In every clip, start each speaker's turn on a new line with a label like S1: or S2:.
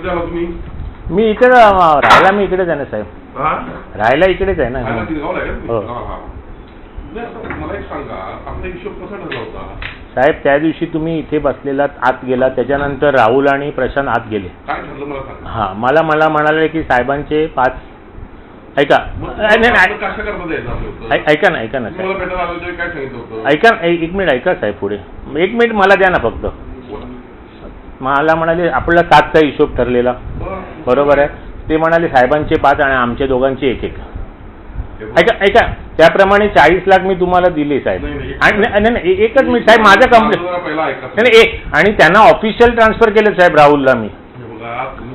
S1: कधी आला तुम्ही?
S2: मी इकडे राहायला, मी इकडेच आहे ना साहेब. राहायला इकडेच आहे ना. हो
S1: मला एक सांगा, आपला हिशोब कसा ठरला होता
S2: साहेब? त्या दिवशी तुम्ही इथे बसलेला, आत गेला, त्याच्यानंतर राहुल आणि प्रशांत आत गेले.
S1: काय ठरलं मला सांगा.
S2: हा, मला म्हणाले की साहेबांचे 5. ऐका ऐका ना ऐका ना साहेब, ऐका एक मिनिट ऐका साहेब, पुढे 1 मिनिट मला द्या ना फक्त. मला म्हणाले आपला 7चा हिशोब ठरलेला, बरोबर आहे. ते म्हणाले साहेबांचे 5 आणि आमच्या दोघांचे 1-1. ऐका ऐका, त्याप्रमाणे 40 लाख मी तुम्हाला दिले साहेब. नाही एकच मिनिट साहेब, माझं कंप्लेंट नाही. आणि त्यांना ऑफिशियल ट्रान्सफर केलं साहेब राहुलला मी.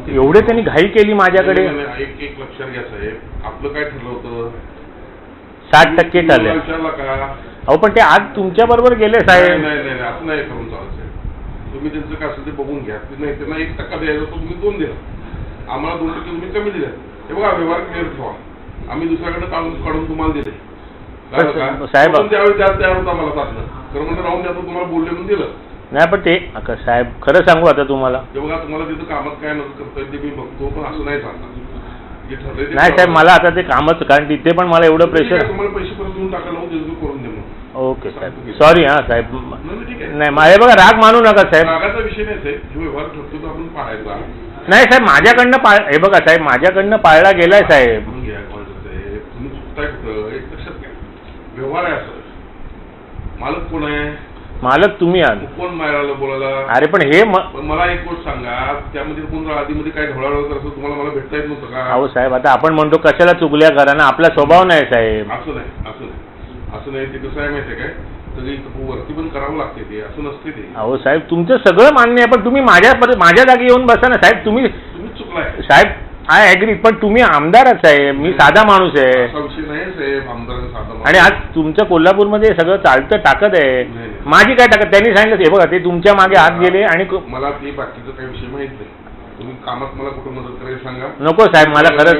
S2: एवढे त्यांनी घाई केली माझ्याकडे.
S1: एक लक्षात घ्या साहेब, आपलं काय ठरलं होतं?
S2: 60% ठरले.
S1: विचारला का?
S2: अहो पण ते आज तुमच्या बरोबर गेले साहेब.
S1: नाही असं नाही करून चालत साहेब. तुम्ही त्यांचं काय असेल ते बघून घ्या. नाही त्यांना 1% द्यायचा, तो तुम्ही 2 द्या. आम्हाला 2% तुम्ही कमी दिले. हे बघा, व्यवहार क्लिअर ठेवा. आम्ही दुसऱ्याकडे काढून तुम्हाला दिले
S2: साहेब.
S1: त्यावेळी तयार होता मला चाललं, तर म्हणजे राहून द्या, तुम्हाला बोलले म्हणून दिलं.
S2: नाही पण ते साहेब खरं सांगू आता तुम्हाला,
S1: हे बघा, तुम्हाला तिथं कामात काय मदत करता येईल ते मी बघतो, पण असं नाही चालणार.
S2: नाही साहेब, मला आता ते कामच, कारण तिथे पण मला एवढं प्रेशर.
S1: तुम्हाला पैसे परत देऊन टाकायला करून दे.
S2: ओके साहेब, सॉरी. हा साहेब, नाही माझे बघा, राग मानू नका साहेब.
S1: रागाचा विषय नाही साहेब, जो व्यवहार ठरतो तो आपण पाळायचा.
S2: नाही साहेब, माझ्याकडनं हे बघा साहेब, माझ्याकडनं पाळला गेलाय साहेब.
S1: तुम्ही चुकताय कुठं, एक लक्षात घ्या. व्यवहार आहे असं. मालक कोण आहे? मालक
S2: तुम्ही आहात.
S1: कोण मारायला बोलायला?
S2: अरे पण हे
S1: मला एक गोष्ट सांगा, त्यामध्ये कोण आधीमध्ये काय ढवळाढवळ करत तुम्हाला मला भेटता येत नव्हतं का?
S2: अहो साहेब, आता आपण म्हणतो कशाला चुगल्या करा ना, आपला स्वभाव नाही साहेब.
S1: असं नाही. ते कसं आहे माहिती आहे काय, सगळी वरती पण करावं लागते, ते असं नसते ते.
S2: अहो साहेब, तुमचं सगळं मान्य आहे, पण तुम्ही माझ्या जागी येऊन बसा ना साहेब. तुम्ही
S1: चुकलाय
S2: साहेब, आय ॲग्री, पण तुम्ही आमदारच आहे, मी साधा माणूस आहे.
S1: असा विषय नाही साहेब, आमदार साधा.
S2: आणि आज तुमचं कोल्हापूरमध्ये सगळं चालतं, ताकद आहे. माझी काय ताकद? त्यांनी सांगितलं हे बघा, ते तुमच्या मागे हात गेले. आणि मला
S1: ते बाकीचं काही विषय माहित नाही. तुम्ही कामात मला कुठं मदत करायला सांगा.
S2: नको साहेब, मला खरंच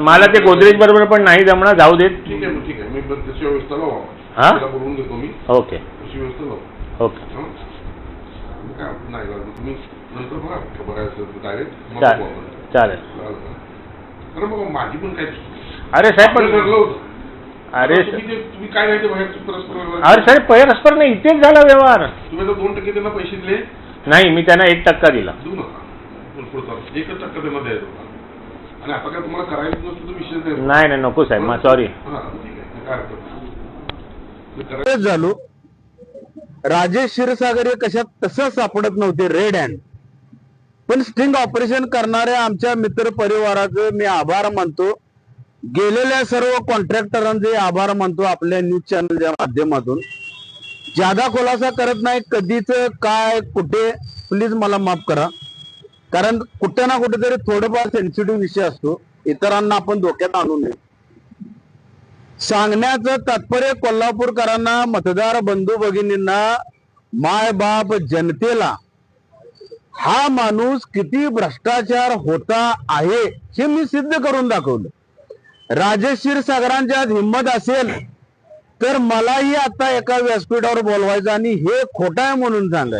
S2: मला ते गोदरेज बरोबर पण नाही जमणार, जाऊ देत.
S1: ठीक आहे, मी तशी व्यवस्था लावा.
S2: हा,
S1: बोलून देतो मी.
S2: ओके,
S1: तशी व्यवस्था लावा.
S2: ओके.
S1: काय नाही तुम्ही नंतर बघा, बघायचं डायरेक्ट
S2: चालेल.
S1: अरे मग माझी पण काय.
S2: अरे साहेब, पण
S1: ठरलं होतं.
S2: अरे
S1: तुम्ही काय नाही ते बाहेर परस्पर.
S2: अरे साहेब, परस्पर नाही, इथेच झाला व्यवहार.
S1: तुम्ही आता 2% त्यांना पैसे दिले?
S2: नाही, मी त्यांना 1% दिला.
S1: देऊ नका, 1% त्यांना द्यायचं होता. आणि आता काय तुम्हाला करायचं नसतं तो विषय
S2: नाही, नको साहेब, सॉरी.
S3: काय झालो, राजेश क्षीरसागर हे कशात तसं सापडत नव्हते, रेड हँड. पण स्टिंग ऑपरेशन करणाऱ्या आमच्या मित्र परिवाराचं मी आभार मानतो. गेलेल्या सर्व कॉन्ट्रॅक्टरांचे आभार मानतो आपल्या न्यूज चॅनलच्या माध्यमातून. जादा खुलासा करत नाही कधीच, काय कुठे, प्लीज मला माफ करा. कारण कुठे ना कुठेतरी थोडंफार सेन्सिटिव्ह विषय असतो, इतरांना आपण धोक्यात आणू नये. सांगण्याचं तात्पर्य कोल्हापूरकरांना, मतदार बंधू भगिनींना, माय बाप जनतेला, हा माणूस किती भ्रष्टाचार होता आहे हे मी सिद्ध करून दाखवलं. राजेश क्षीरसागरांच्यात हिंमत असेल तर मलाही आता एका व्यासपीठावर बोलवायचं आणि हे खोटं आहे म्हणून सांगायचं.